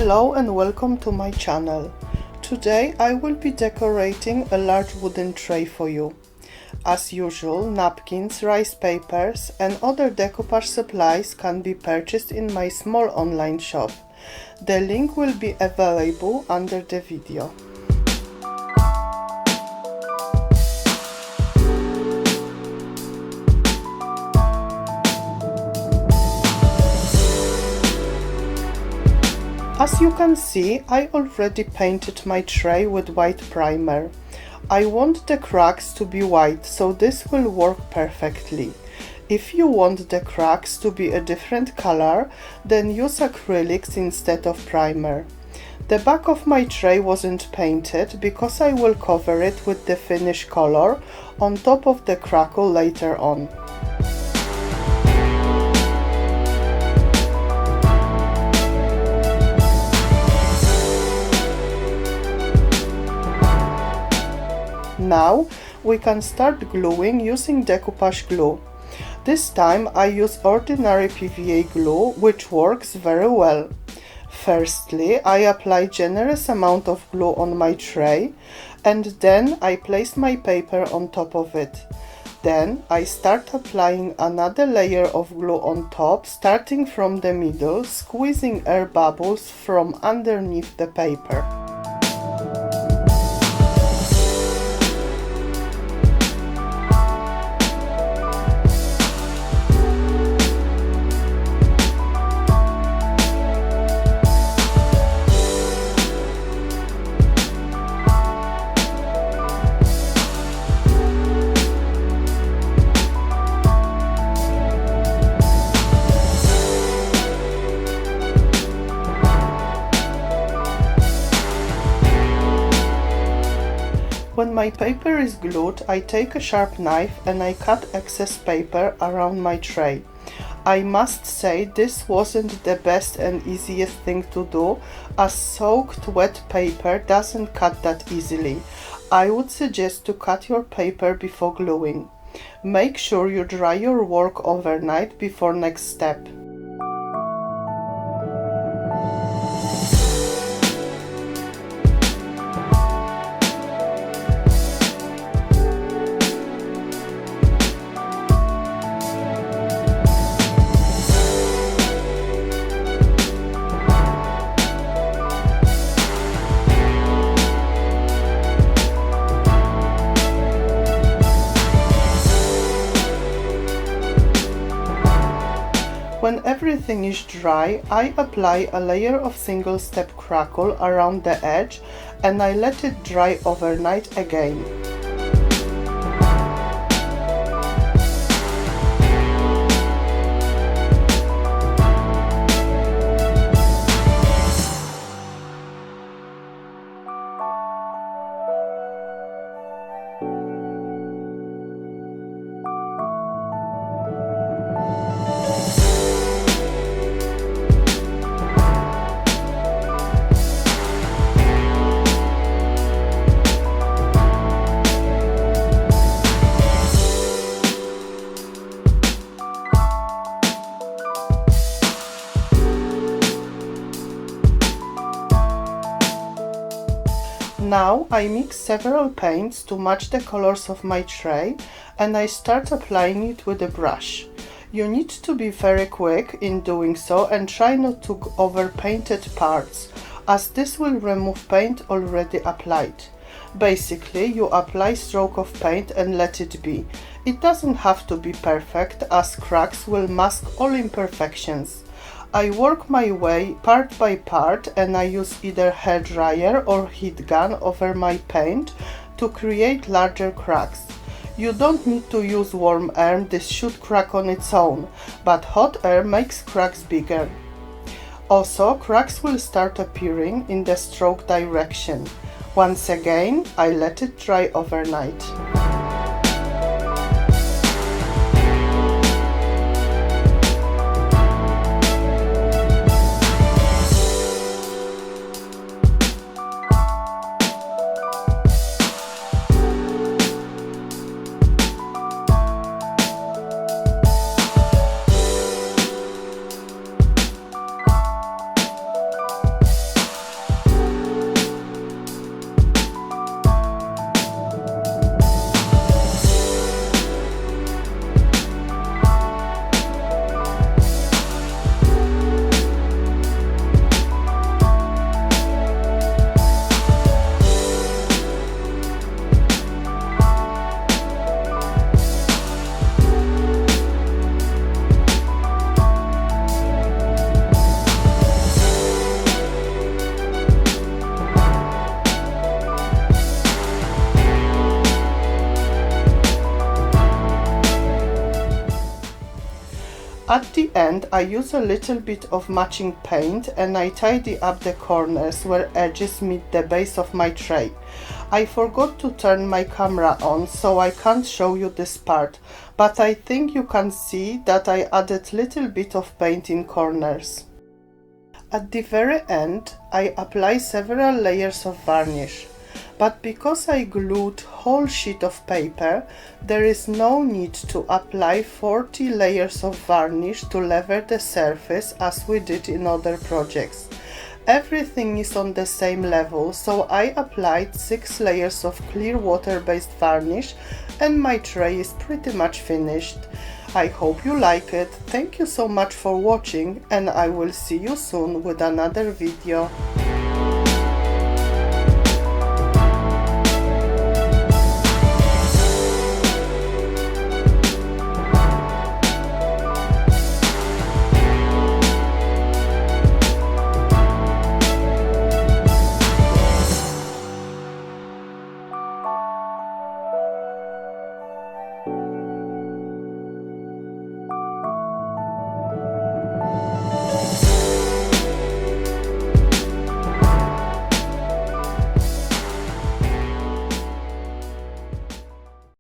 Hello and welcome to my channel. Today I will be decorating a large wooden tray for you. As usual, napkins, rice papers and other decoupage supplies can be purchased in my small online shop. The link will be available under the video. As you can see, I already painted my tray with white primer. I want the cracks to be white, so this will work perfectly. If you want the cracks to be a different color, then use acrylics instead of primer. The back of my tray wasn't painted because I will cover it with the finish color on top of the crackle later on. Now we can start gluing using decoupage glue. This time I use ordinary PVA glue, which works very well. Firstly, I apply generous amount of glue on my tray and then I place my paper on top of it. Then I start applying another layer of glue on top, starting from the middle, squeezing air bubbles from underneath the paper. When my paper is glued, I take a sharp knife and I cut excess paper around my tray. I must say this wasn't the best and easiest thing to do, as soaked wet paper doesn't cut that easily. I would suggest to cut your paper before gluing. Make sure you dry your work overnight before next step. When everything is dry, I apply a layer of single-step crackle around the edge and I let it dry overnight again. Now I mix several paints to match the colors of my tray and I start applying it with a brush. You need to be very quick in doing so and try not to overpainted parts, as this will remove paint already applied. Basically, you apply stroke of paint and let it be. It doesn't have to be perfect, as cracks will mask all imperfections. I work my way part by part and I use either hairdryer or heat gun over my paint to create larger cracks. You don't need to use warm air, this should crack on its own, but hot air makes cracks bigger. Also, cracks will start appearing in the stroke direction. Once again, I let it dry overnight. At the end, I use a little bit of matching paint and I tidy up the corners where edges meet the base of my tray. I forgot to turn my camera on, so I can't show you this part, but I think you can see that I added little bit of paint in corners. At the very end, I apply several layers of varnish, but because I glued whole sheet of paper, there is no need to apply 40 layers of varnish to level the surface as we did in other projects. Everything is on the same level, so I applied 6 layers of clear water-based varnish and my tray is pretty much finished. I hope you like it. Thank you so much for watching and I will see you soon with another video.